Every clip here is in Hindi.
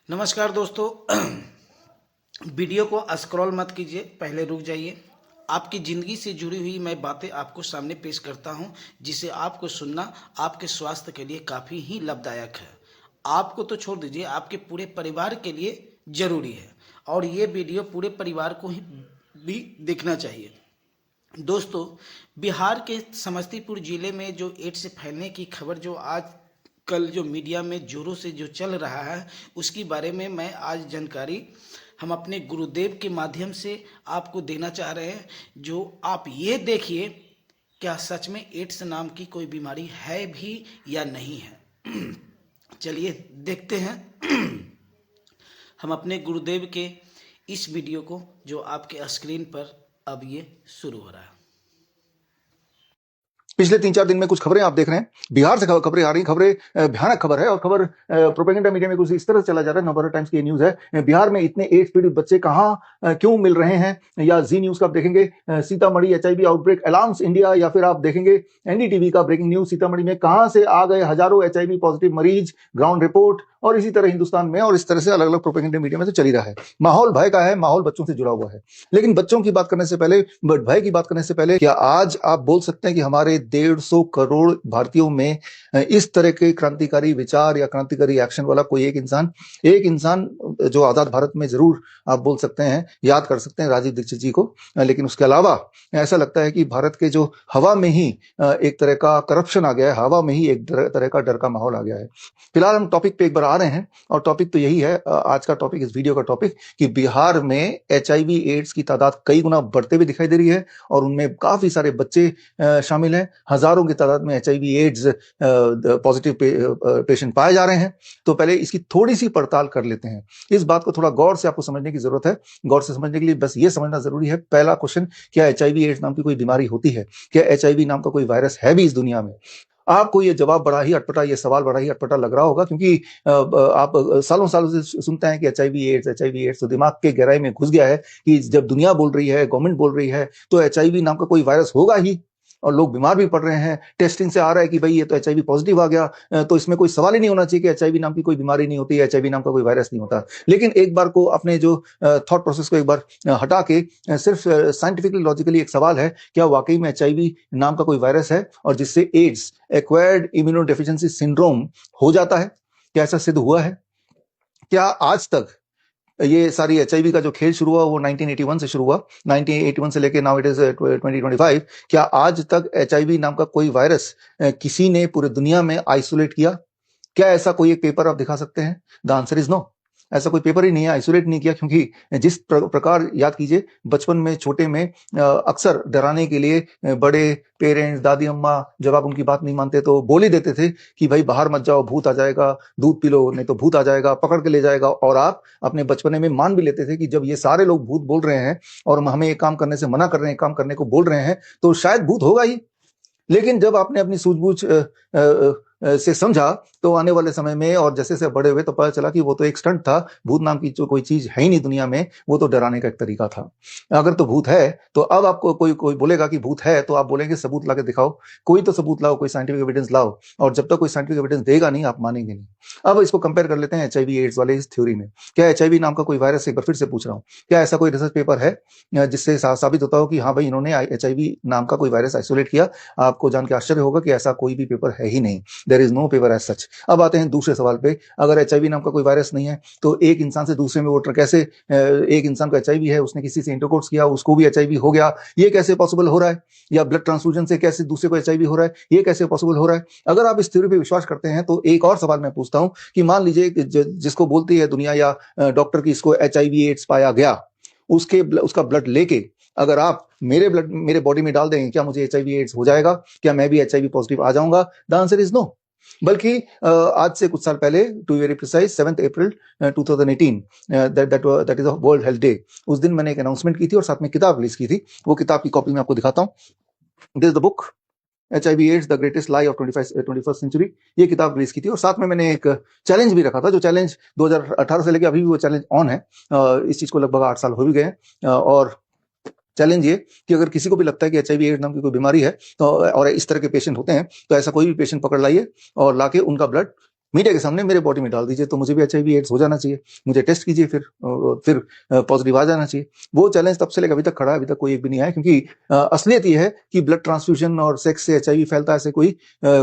नमस्कार दोस्तों। वीडियो को स्क्रॉल मत कीजिए, पहले रुक जाइए। आपकी ज़िंदगी से जुड़ी हुई मैं बातें आपको सामने पेश करता हूं, जिसे आपको सुनना आपके स्वास्थ्य के लिए काफ़ी ही लाभदायक है। आपको तो छोड़ दीजिए, आपके पूरे परिवार के लिए ज़रूरी है और ये वीडियो पूरे परिवार को ही भी देखना चाहिए। दोस्तों, बिहार के समस्तीपुर ज़िले में जो एड्स फैलने की खबर जो आज कल जो मीडिया में ज़ोरों से जो चल रहा है, उसके बारे में मैं आज जानकारी हम अपने गुरुदेव के माध्यम से आपको देना चाह रहे हैं। जो आप ये देखिए, क्या सच में एड्स नाम की कोई बीमारी है भी या नहीं है। चलिए देखते हैं। हम अपने गुरुदेव के इस वीडियो को, जो आपके स्क्रीन पर अब ये शुरू हो रहा है। पिछले 3-4 दिन में कुछ खबरें आप देख रहे हैं, बिहार से खबरें आ रही, खबरें भयानक खबर है और खबर प्रोपेगेंडा मीडिया में कुछ इस तरह से चला जा रहा है। नवभारत टाइम्स की न्यूज है, बिहार में इतने एड्स पीड़ित बच्चे कहाँ क्यों मिल रहे हैं, या जी न्यूज का आप देखेंगे Sitamarhi HIV outbreak alarms India, या फिर आप देखेंगे एनडीटीवी का ब्रेकिंग न्यूज सीतामढ़ी में कहां से आ गए हजारों एचआईवी पॉजिटिव मरीज, ग्राउंड रिपोर्ट, और इसी तरह हिंदुस्तान में और इस तरह से अलग अलग प्रोपेगेंडा मीडिया में तो चल ही रहा है। माहौल भय का है, माहौल बच्चों से जुड़ा हुआ है। लेकिन बच्चों की बात करने से पहले, भय की बात करने से पहले, क्या आज आप बोल सकते हैं कि हमारे 150 करोड़ भारतीयों में इस तरह के क्रांतिकारी विचार या क्रांतिकारी एक्शन वाला कोई एक इंसान जो आजाद भारत में जरूर आप बोल सकते हैं, याद कर सकते हैं राजीव दीक्षित जी को, लेकिन उसके अलावा ऐसा लगता है कि भारत के जो हवा में ही एक तरह का करप्शन आ गया है, हवा में ही एक तरह का डर का माहौल आ गया है। फिलहाल हम टॉपिक पे एक बार आ रहे हैं और टॉपिक तो यही है, आज का टॉपिक, इस वीडियो का टॉपिक, कि बिहार में एचआईवी एड्स की तादाद कई गुना बढ़ते हुए दिखाई दे रही है और उनमें काफी सारे बच्चे शामिल हैं। हजारों की तादाद में एचआईवी एड्स पॉजिटिव पेशेंट पाए जा रहे हैं। तो पहले इसकी थोड़ी सी पड़ताल कर लेते हैं। इस बात को थोड़ा गौर से आपको समझने की जरूरत है। गौर से समझने के लिए बस ये समझना जरूरी है, पहला क्वेश्चन, क्या एचआईवी एड्स नाम की कोई बीमारी होती है? क्या एचआईवी नाम का कोई वायरस है भी इस दुनिया में? आपको ये जवाब बड़ा ही अटपटा, ये सवाल बड़ा ही अटपटा लग रहा होगा, क्योंकि आप सालों सालों से सुनते हैं कि एचआईवी एड्स, तो दिमाग के गहराई में घुस गया है कि जब दुनिया बोल रही है, गवर्नमेंट बोल रही है, तो एचआईवी नाम का कोई वायरस होगा ही, और लोग बीमार भी पड़ रहे हैं। टेस्टिंग से आ रहा है कि भाई ये तो एचआईवी पॉजिटिव आ गया, तो इसमें कोई सवाल ही नहीं होना चाहिए कि एचआईवी नाम की कोई बीमारी नहीं होती, एचआईवी नाम का कोई वायरस नहीं होता। लेकिन एक बार को अपने जो थॉट प्रोसेस को एक बार हटा के सिर्फ साइंटिफिकली लॉजिकली एक सवाल है, क्या वाकई में एचआईवी नाम का कोई वायरस है और जिससे एड्स, एक्वायर्ड इम्यूनोडेफिशिएंसी सिंड्रोम, हो जाता है? क्या ऐसा सिद्ध हुआ है? क्या आज तक ये सारी एचआईवी का जो खेल शुरू हुआ वो 1981 से शुरू हुआ, 1981 से लेके नाउ इट इज 2025, क्या आज तक एचआईवी नाम का कोई वायरस किसी ने पूरी दुनिया में आइसोलेट किया? क्या ऐसा कोई एक पेपर आप दिखा सकते हैं? The answer is no. ऐसा कोई पेपर ही नहीं है, आइसोलेट नहीं किया, क्योंकि जिस प्रकार, याद कीजिए, बचपन में छोटे में अक्सर डराने के लिए बड़े पेरेंट्स, दादी अम्मा, जब आप उनकी बात नहीं मानते तो बोल ही देते थे कि भाई बाहर मत जाओ, भूत आ जाएगा, दूध पी लो नहीं तो भूत आ जाएगा, पकड़ के ले जाएगा। और आप अपने बचपने में मान भी लेते थे कि जब ये सारे लोग भूत बोल रहे हैं और हमें एक काम करने से मना कर रहे हैं, काम करने को बोल रहे हैं, तो शायद भूत होगा ही। लेकिन जब आपने अपनी सूझबूझ से समझा, तो आने वाले समय में और जैसे जैसे बड़े हुए तो पता चला कि वो तो एक स्टंट था, भूत नाम की जो कोई चीज है ही नहीं दुनिया में, वो तो डराने का एक तरीका था। अगर तो भूत है, तो अब आपको कोई बोलेगा कि भूत है, तो आप बोलेंगे सबूत लाके दिखाओ, कोई तो सबूत लाओ, कोई साइंटिफिक एविडेंस लाओ, और जब तक कोई साइंटिफिक एविडेंस देगा नहीं, आप मानेंगे नहीं। अब इसको कंपेयर कर लेते हैं एचआईवी एड्स वाले इस थ्योरी में। क्या एचआईवी नाम का कोई वायरस, एक बार फिर से पूछ रहा हूँ, क्या ऐसा कोई रिसर्च पेपर है जिससे साबित होता हो कि हाँ भाई इन्होंने एचआईवी नाम का कोई वायरस आइसोलेट किया? आपको जान के आश्चर्य होगा कि ऐसा कोई भी पेपर है ही नहीं। There is no paper as such. अब आते हैं दूसरे सवाल पे, अगर एचआईवी नाम का कोई वायरस नहीं है, तो एक इंसान से दूसरे में वो कैसे, एक इंसान को एचआईवी है, उसने किसी से इंटरकोर्स किया, उसको भी एचआईवी हो गया, ये कैसे पॉसिबल हो रहा है? या ब्लड ट्रांसफ्यूजन से कैसे दूसरे को एचआईवी हो रहा है, ये कैसे पॉसिबल हो रहा है? अगर आप इस थ्योरी पे विश्वास करते हैं, तो एक और सवाल मैं पूछता हूं कि मान लीजिए जिसको बोलती है दुनिया या डॉक्टर की इसको एचआईवी एड्स पाया गया, उसका ब्लड लेके अगर आप मेरे बॉडी में डाल देंगे, क्या मुझे एचआईवी एड्स हो जाएगा? क्या मैं भी एचआईवी पॉजिटिव आ जाऊंगा? The answer is no. बल्कि आज से कुछ साल पहले, to very precise 7 April 2018, that is World Health Day, उस दिन मैंने एक अनाउंसमेंट की थी और साथ में किताब रिलीज की थी। वो किताब की कॉपी मैं आपको दिखाता हूँ। This is the book, HIV AIDS the greatest lie of 21st century. ये किताब रिलीज की थी और साथ में मैंने एक चैलेंज भी रखा था, जो चैलेंज 2018 से लेकर अभी भी वो चैलेंज ऑन है। इस चीज को लगभग 8 साल हो भी गए। और चैलेंज ये कि अगर किसी को भी लगता है कि एचआईवी एड्स नाम की कोई बीमारी है, तो और इस तरह के पेशेंट होते हैं, तो ऐसा कोई भी पेशेंट पकड़ लाइए और लाके उनका ब्लड मीडिया के सामने मेरे बॉडी में डाल दीजिए तो मुझे भी एचआईवी एड्स हो जाना चाहिए, मुझे टेस्ट कीजिए, फिर पॉजिटिव आ जाना चाहिए। वो चैलेंज तब से लेकर अभी तक खड़ा है, अभी तक कोई एक भी नहीं आया, क्योंकि असलियत ये है कि ब्लड ट्रांसफ्यूजन और सेक्स से एचआईवी फैलता है, ऐसे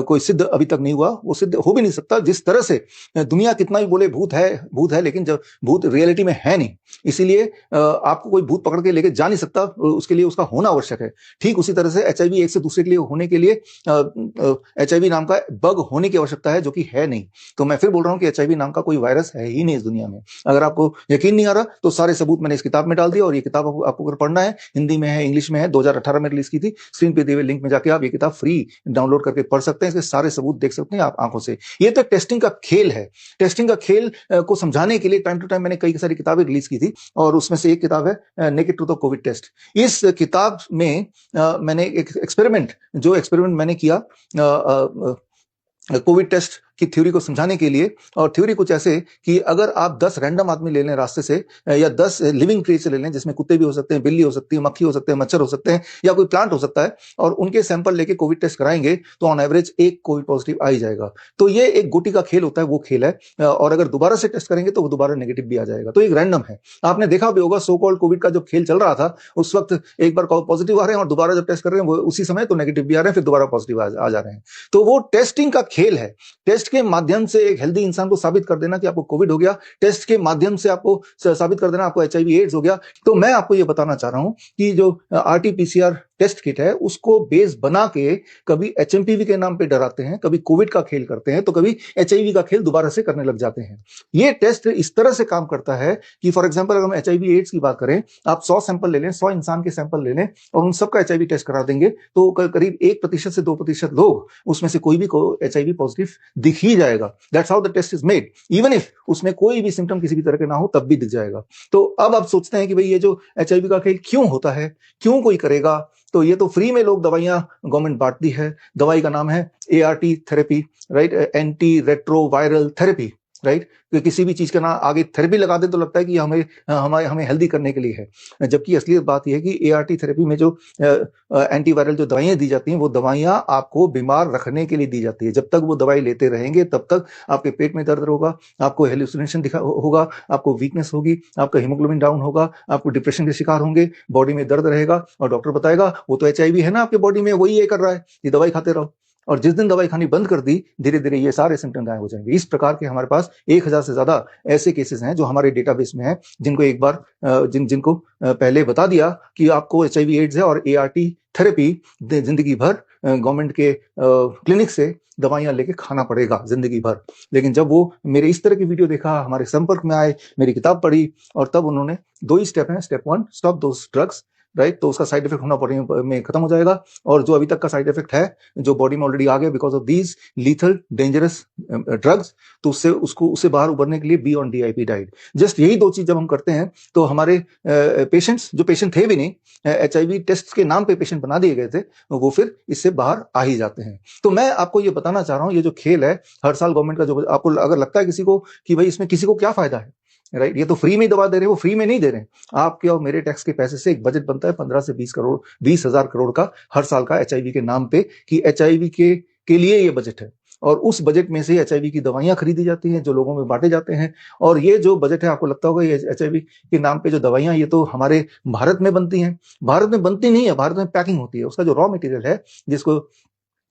कोई सिद्ध अभी तक नहीं हुआ, वो सिद्ध हो भी नहीं सकता। जिस तरह से दुनिया कितना भी बोले भूत है, लेकिन जब भूत रियलिटी में है नहीं, इसीलिए आपको कोई भूत पकड़ के लेके जा नहीं सकता, उसके लिए उसका होना आवश्यक है। ठीक उसी तरह से एचआईवी एक से दूसरे के लिए होने के लिए एचआईवी नाम का बग होने की आवश्यकता है, जो कि है नहीं। तो मैं फिर बोल रहा हूं कि एचआईवी नाम का कोई वायरस है ही नहीं इस दुनिया में। अगर आपको यकीन नहीं आ रहा तो सारे सबूत मैंने इस किताब में डाल दिया, और ये किताब आपको अगर पढ़ना है, हिंदी में है, इंग्लिश में है, 2018 में रिलीज की थी। स्क्रीन पे दिए हुए लिंक में जाके आप ये किताब फ्री डाउनलोड करके पढ़ सकते हैं, इसके सारे सबूत देख सकते हैं आप आंखों से। ये तो टेस्टिंग का खेल है। टेस्टिंग का खेल को समझाने के लिए टाइम टू टाइम मैंने कई सारी किताबें रिलीज की थी, और उसमें से एक किताब है naked truth of COVID test. इस किताब में मैंने एक एक्सपेरिमेंट मैंने किया कोविड टेस्ट की थ्योरी को समझाने के लिए। और थ्योरी कुछ ऐसे कि अगर आप 10 रैंडम आदमी ले लें रास्ते से, या 10 लिविंग क्रिएचर ले लें, जिसमें कुत्ते भी हो सकते हैं, बिल्ली हो सकती है, मक्खी हो सकते हैं, मच्छर हो सकते हैं, या कोई प्लांट हो सकता है, और उनके सैंपल लेके कोविड टेस्ट कराएंगे तो ऑन एवरेज एक कोविड पॉजिटिव आ ही जाएगा। तो ये एक गोटी का खेल होता है, वो खेल है। और अगर दोबारा से टेस्ट करेंगे तो वो दोबारा नेगेटिव भी आ जाएगा। तो एक रैंडम है। आपने देखा भी होगा सो कॉल्ड कोविड का जो खेल चल रहा था, उस वक्त एक बार पॉजिटिव आ रहे हैं और दोबारा जब टेस्ट कर रहे हैं वो उसी समय तो नेगेटिव भी आ रहे हैं, फिर दोबारा पॉजिटिव आ जा रहे हैं। तो वो टेस्टिंग का खेल है। टेस्ट के माध्यम से एक हेल्दी इंसान को साबित कर देना कि आपको कोविड हो गया, टेस्ट के माध्यम से आपको साबित कर देना आपको एचआईवी एड्स हो गया। तो मैं आपको ये बताना चाह रहा हूं कि जो आरटीपीसीआर टेस्ट किट है, उसको बेस बना के कभी एचएमपीवी के नाम पे डराते हैं, कभी कोविड का खेल करते हैं, तो कभी एचआईवी का खेल दोबारा से करने लग जाते हैं। ये टेस्ट इस तरह से काम करता है कि फॉर एग्जांपल अगर हम एचआईवी एड्स की बात करें, आप 100 सैंपल ले लें, 100 इंसान के सैंपल ले लें और उन सबका एचआईवी टेस्ट करा देंगे, तो करीब 1% से 2% लोग उसमें से कोई भी को एचआईवी पॉजिटिव दिख ही जाएगा। That's how the test is made. Even if उसमें कोई भी सिम्टम किसी भी तरह के ना हो तब भी दिख जाएगा। तो अब आप सोचते हैं कि भाई ये जो एचआईवी का खेल क्यों होता है, क्यों कोई करेगा? तो ये तो फ्री में लोग दवाइयां गवर्नमेंट बांटती है। दवाई का नाम है ART therapy, right, anti retroviral therapy, right. तो किसी भी चीज का ना आगे थेरेपी लगा दे तो लगता है कि हमें हेल्दी करने के लिए है, जबकि असलियत बात यह है कि एआरटी थेरेपी में जो एंटीवायरल जो दवाइयां दी जाती हैं, वो दवाइयां आपको बीमार रखने के लिए दी जाती है। जब तक वो दवाई लेते रहेंगे तब तक आपके पेट में दर्द होगा, आपको हेलुसिनेशन होगा, आपको वीकनेस होगी, आपका हीमोग्लोबिन डाउन होगा, आपको डिप्रेशन के शिकार होंगे, बॉडी में दर्द रहेगा, और डॉक्टर बताएगा वो तो एचआईवी है ना आपके बॉडी में, वही ये कर रहा है, ये दवाई खाते रहो। और जिस दिन दवाई खानी बंद कर दी, धीरे धीरे ये सारे सिम्टम गायब हो जाएंगे। इस प्रकार के हमारे पास 1000 से ज्यादा ऐसे केसेस हैं जो हमारे डेटाबेस में हैं, जिनको एक बार जिनको पहले बता दिया कि आपको एचआईवी एड्स है, और एआरटी थेरेपी जिंदगी भर गवर्नमेंट के क्लिनिक से दवाइयां लेके खाना पड़ेगा जिंदगी भर। लेकिन जब वो मेरे इस तरह की वीडियो देखा, हमारे संपर्क में आए, मेरी किताब पढ़ी, और तब उन्होंने 2 ही स्टेप हैं। स्टेप 1, स्टॉप दोस ड्रग्स, राइट। तो उसका साइड इफेक्ट होना बॉडी में खत्म हो जाएगा, और जो अभी तक का साइड इफेक्ट है जो बॉडी में ऑलरेडी आ गया because of these lethal dangerous drugs, तो उससे बाहर उभरने के लिए be on DIP diet. Just यही 2 चीज जब हम करते हैं तो हमारे पेशेंट्स, जो पेशेंट थे भी नहीं, एचआईवी टेस्ट के नाम पे पेशेंट बना दिए गए थे, वो फिर इससे बाहर आ ही जाते हैं। तो मैं आपको ये बताना चाह रहा हूँ, ये जो खेल है हर साल गवर्नमेंट का, जो आपको अगर लगता है किसी को कि भाई इसमें किसी को क्या फायदा है, राइट, ये तो फ्री में दवा दे रहे हैं, वो फ्री में नहीं दे रहे हैं। आपके और मेरे टैक्स के पैसे से एक बजट बनता है 15 से 20,000 करोड़ का हर साल का एचआईवी के नाम पे, कि एचआईवी के लिए ये बजट है, और उस बजट में से एचआईवी की दवाइयां खरीदी जाती हैं जो लोगों में बांटे जाते हैं। और ये जो बजट है, आपको लगता होगा ये एचआईवी के नाम पे जो दवाइयां, ये तो हमारे भारत में बनती हैं। भारत में बनती नहीं है, भारत में पैकिंग होती है। उसका जो रॉ मटेरियल है, जिसको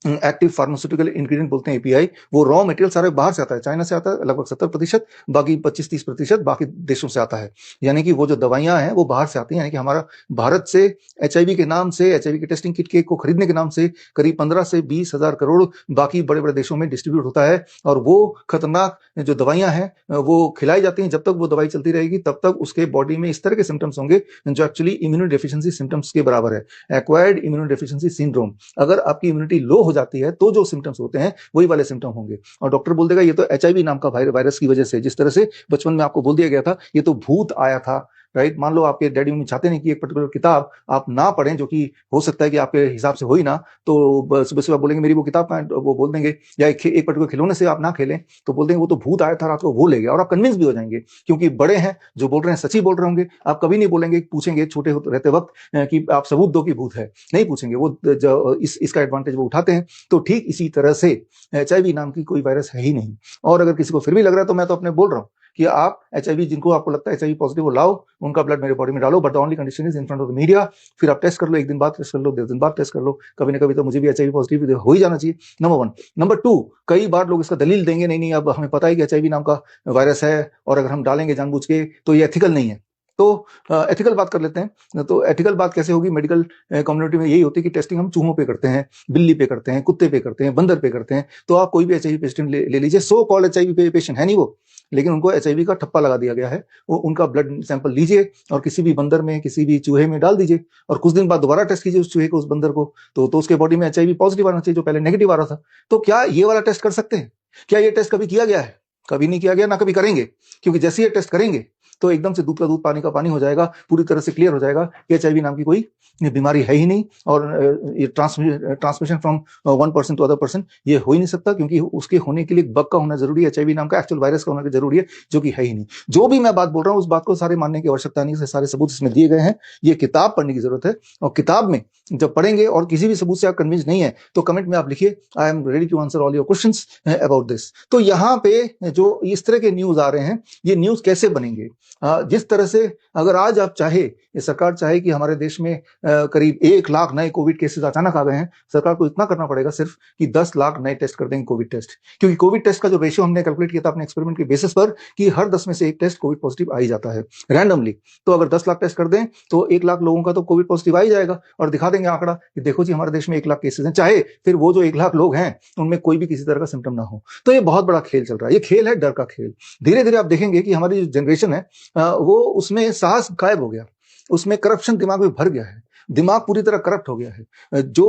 एक्टिव फार्मास्यूटिकल इंग्रेडिएंट बोलते हैं, एपीआई, वो रॉ मटेरियल सारे बाहर से आता है, चाइना से आता है लगभग 70%, बाकी 25-30% बाकी देशों से आता है। यानी कि वो जो दवाइयां हैं वो बाहर से आती हैं। यानी कि हमारा भारत से एचआईवी के नाम से, एचआईवी के टेस्टिंग किट को खरीदने के नाम से करीब 15 से 20,000 करोड़ बाकी बड़े बड़े देशों में डिस्ट्रीब्यूट होता है। और वो खतरनाक जो दवाइयां हैं वो खिलाई जाती हैं। जब तक वो दवाई चलती रहेगी तब तक उसके बॉडी में इस तरह के सिम्टम्स होंगे जो एक्चुअली इम्यूनो डेफिशिएंसी सिम्टम्स के बराबर है, एक्वायर्ड इम्यूनो डेफिशिएंसी सिंड्रोम। अगर आपकी इम्यूनिटी लो हो जाती है तो जो सिम्टम्स होते हैं वही वाले सिम्टम होंगे, और डॉक्टर बोल देगा ये तो एचआईवी नाम का वायरस की वजह से, जिस तरह से बचपन में आपको बोल दिया गया था ये तो भूत आया था, राइट। मान लो आपके डैडी मम्मी चाहते नहीं कि एक पर्टिकुलर किताब आप ना पढ़ें, जो कि हो सकता है कि आपके हिसाब से हो ही ना, तो सुबह सुबह बोलेंगे मेरी वो किताब कहाँ है, वो बोल देंगे, या एक पर्टिकुलर खिलौने से आप ना खेलें तो बोल देंगे वो तो भूत आया था रात को, वो ले गया, और आप कन्विंस भी हो जाएंगे क्योंकि बड़े हैं, जो बोल रहे हैं सच ही बोल रहे होंगे। आप कभी नहीं बोलेंगे, पूछेंगे छोटे रहते वक्त कि आप सबूत दो कि भूत है, नहीं पूछेंगे, वो इसका एडवांटेज वो उठाते हैं। तो ठीक इसी तरह से HIV नाम की कोई वायरस है ही नहीं। और अगर किसी को फिर भी लग रहा है तो मैं तो अपने बोल रहा हूँ कि आप HIV, जिनको आपको लगता है HIV पॉजिटिव, वो लाओ, उनका ब्लड मेरे बॉडी में डालो, but the only condition is in front of the media. फिर आप टेस्ट कर लो, एक दिन बाद टेस्ट कर लो, 10 दिन बाद टेस्ट कर लो, कभी ना कभी तो मुझे भी HIV पॉजिटिव हो ही जाना चाहिए। नंबर 1। नंबर 2, कई बार लोग इसका दलील देंगे, नहीं नहीं अब हमें पता है कि HIV नाम का वायरस है और अगर हम डालेंगे जानबूझ के तो ये एथिकल नहीं है। तो एथिकल बात कर लेते हैं। तो एथिकल बात कैसे होगी? मेडिकल कम्युनिटी में यही होती है कि टेस्टिंग हम चूहों पे करते हैं, बिल्ली पे करते हैं, कुत्ते पे करते हैं, बंदर पे करते हैं। तो आप कोई भी HIV पेशेंट ले लीजिए, सो कॉल्ड HIV पेशेंट है नहीं वो, लेकिन उनको HIV का ठप्पा लगा दिया गया है। वो उनका ब्लड सैंपल लीजिए और किसी भी बंदर में, किसी भी चूहे में डाल दीजिए, और कुछ दिन बाद दोबारा टेस्ट कीजिए उस चूहे को, उस बंदर को, तो उसके बॉडी में HIV पॉजिटिव आना चाहिए जो पहले नेगेटिव आ रहा था। तो क्या ये वाला टेस्ट कर सकते हैं? क्या ये टेस्ट कभी किया गया है? कभी नहीं किया गया, ना कभी करेंगे, क्योंकि जैसे ये टेस्ट करेंगे तो एकदम से दूध का दूध पानी का पानी हो जाएगा, पूरी तरह से क्लियर हो जाएगा कि HIV नाम की कोई बीमारी है ही नहीं, और ये transmission from one person to other person ये हो ही नहीं सकता, क्योंकि उसके होने के लिए बग का होना जरूरी है, HIV नाम का एक्चुअल वायरस का होना जरूरी है, जो कि है ही नहीं। जो भी मैं बात बोल रहा हूँ उस बात को सारे मानने की आवश्यकता नहीं है, सारे सबूत इसमें दिए गए हैं, ये किताब पढ़ने की जरूरत है। और किताब में जब पढ़ेंगे और किसी भी सबूत से आप कन्विंस नहीं है तो कमेंट में आप लिखिए, I am ready to answer all your questions about this. तो यहाँ पे जो इस तरह के न्यूज आ रहे हैं, ये न्यूज कैसे बनेंगे? जिस तरह से अगर आज आप चाहे, ये सरकार चाहे कि हमारे देश में करीब 1 लाख नए कोविड केसेस अचानक आ गए हैं, सरकार को इतना करना पड़ेगा सिर्फ कि 10 लाख नए टेस्ट कर देंगे कोविड टेस्ट। क्योंकि कोविड टेस्ट का जो रेशियो हमने कैलकुलेट किया था अपने एक्सपेरिमेंट के बेसिस पर कि हर 10 में से एक टेस्ट कोविड पॉजिटिव आ ही जाता है रैंडमली। तो अगर 10 लाख टेस्ट कर दें तो 1 लाख लोगों का तो कोविड पॉजिटिव आ ही जाएगा, और दिखा देंगे आंकड़ा कि देखो जी हमारे देश में 1 लाख केसेस हैं, चाहे फिर वो जो 1 लाख लोग हैं उनमें कोई भी किसी तरह का सिम्टम ना हो। तो ये बहुत बड़ा खेल चल रहा है, ये खेल है डर का खेल। धीरे धीरे आप देखेंगे कि हमारी जो जनरेशन है वो उसमें साहस गायब हो गया, उसमें करप्शन दिमाग में भर गया है, दिमाग पूरी तरह करप्ट हो गया है। जो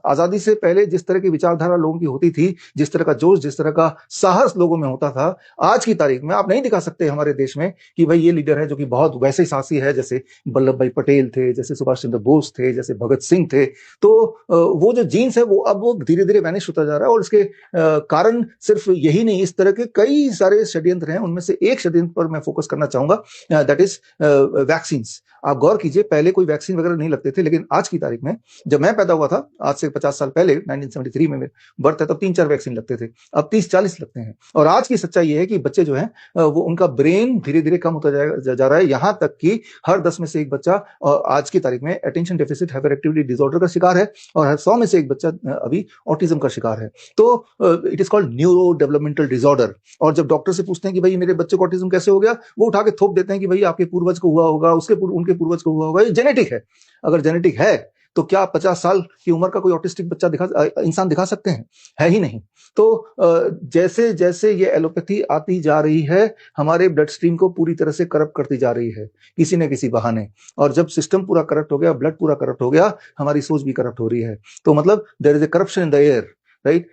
आजादी से पहले जिस तरह की विचारधारा लोगों की होती थी, जिस तरह का जोश, जिस तरह का साहस लोगों में होता था, आज की तारीख में आप नहीं दिखा सकते हमारे देश में कि भाई ये लीडर है जो कि बहुत वैसे ही साहसी है जैसे वल्लभ भाई पटेल थे, जैसे सुभाष चंद्र बोस थे, जैसे भगत सिंह थे। तो वो जो जीन्स है वो अब वो धीरे धीरे वैनिश होता जा रहा है, और इसके कारण सिर्फ यही नहीं, इस तरह के कई सारे षड्यंत्र हैं। उनमें से एक षड्यंत्र पर मैं फोकस करना चाहूंगा, दैट इज वैक्सीन। आप गौर कीजिए, पहले कोई वैक्सीन वगैरह नहीं लगते थे, लेकिन आज की तारीख में, जब मैं पैदा हुआ था आज से 50 साल पहले, 1973 में मेरे बर्थ है, तब 3-4 वैक्सीन लगते थे, अब 30-40 लगते हैं। और आज की सच्चाई ये है कि बच्चे जो हैं वो उनका ब्रेन धीरे धीरे कम होता जा रहा है, यहां तक कि हर 10 में से एक बच्चा आज की तारीख में attention deficit hyper activity disorder का शिकार है, और हर 100 में से एक बच्चा अभी ऑटिज्म का शिकार है। तो it is called neuro developmental disorder. और जब डॉक्टर से पूछते हैं कि भाई मेरे बच्चे को ऑटिज्म कैसे हो गया, वो उठा के थोप देते हैं कि भाई आपके पूर्वज को हुआ होगा, उनके पूर्वज को हुआ होगा, ये जेनेटिक है। अगर जेनेटिक है तो क्या 50 साल की उम्र का कोई ऑटिस्टिक बच्चा इंसान दिखा सकते हैं? है ही नहीं। तो जैसे जैसे ये एलोपैथी आती जा रही है, हमारे ब्लड स्ट्रीम को पूरी तरह से करप्ट करती जा रही है किसी न किसी बहाने, और जब सिस्टम पूरा करप्ट हो गया, ब्लड पूरा करप्ट हो गया, हमारी सोच भी करप्ट हो रही है। तो मतलब there is a corruption in the air, right?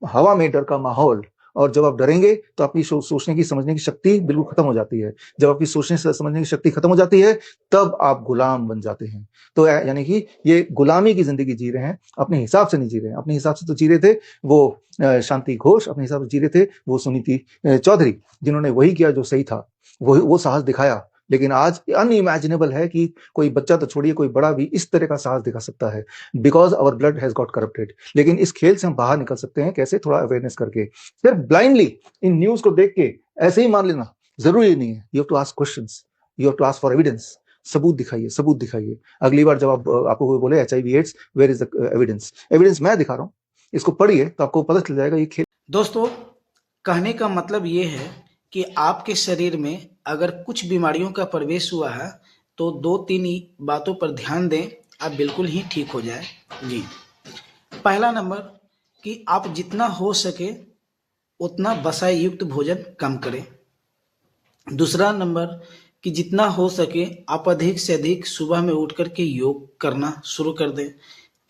हवा में डर का माहौल, और जब आप डरेंगे तो आपकी सोचने की समझने की शक्ति बिल्कुल खत्म हो जाती है। जब आपकी सोचने से समझने की शक्ति खत्म हो जाती है तब आप गुलाम बन जाते हैं। तो यानी कि ये गुलामी की जिंदगी जी रहे हैं, अपने हिसाब से नहीं जी रहे हैं। अपने हिसाब से तो जी रहे थे वो शांति घोष, अपने हिसाब से जी रहे थे वो सुनीति चौधरी, जिन्होंने वही किया जो सही था, वो साहस दिखाया। लेकिन आज अनइमेजिनेबल है कि कोई बच्चा तो छोड़िए, कोई बड़ा भी इस तरह का साहस दिखा सकता है, because our blood has got corrupted. लेकिन इस खेल से हम बाहर निकल सकते हैं कैसे? थोड़ा अवेयरनेस करके। सिर्फ ब्लाइंडली इन न्यूज को देख के ऐसे ही मान लेना जरूरी नहीं है। You have to ask questions, you have to ask for evidence. सबूत दिखाइए, सबूत दिखाइए। अगली बार जब आपको कोई बोले HIV AIDS, where is the evidence? Evidence मैं दिखा रहा हूँ, इसको पढ़िए तो आपको पता चल जाएगा ये खेल। दोस्तों, कहने का मतलब ये है कि आपके शरीर में अगर कुछ बीमारियों का प्रवेश हुआ है तो 2-3 बातों पर ध्यान दें, आप बिल्कुल ही ठीक हो जाए। जी, पहला नंबर कि आप जितना हो सके उतना वसा युक्त भोजन कम करें। दूसरा नंबर कि जितना हो सके आप अधिक से अधिक सुबह में उठ कर के योग करना शुरू कर दें।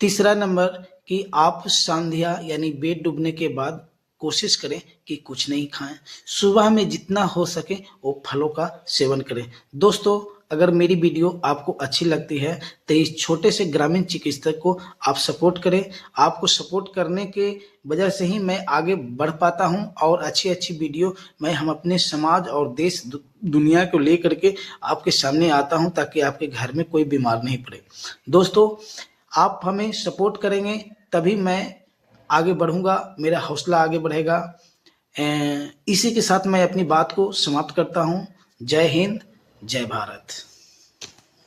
तीसरा नंबर कि आप संध्या यानी बेड डूबने के बाद कोशिश करें कि कुछ नहीं खाएं। सुबह में जितना हो सके वो फलों का सेवन करें। दोस्तों, अगर मेरी वीडियो आपको अच्छी लगती है तो इस छोटे से ग्रामीण चिकित्सक को आप सपोर्ट करें। आपको सपोर्ट करने के वजह से ही मैं आगे बढ़ पाता हूं और अच्छी अच्छी वीडियो हम अपने समाज और देश दुनिया को लेकर के आपके सामने आता हूं, ताकि आपके घर में कोई बीमार नहीं पड़े। दोस्तों, आप हमें सपोर्ट करेंगे तभी मैं आगे बढ़ूंगा, मेरा हौसला आगे बढ़ेगा। इसी के साथ मैं अपनी बात को समाप्त करता हूं। जय हिंद, जय भारत।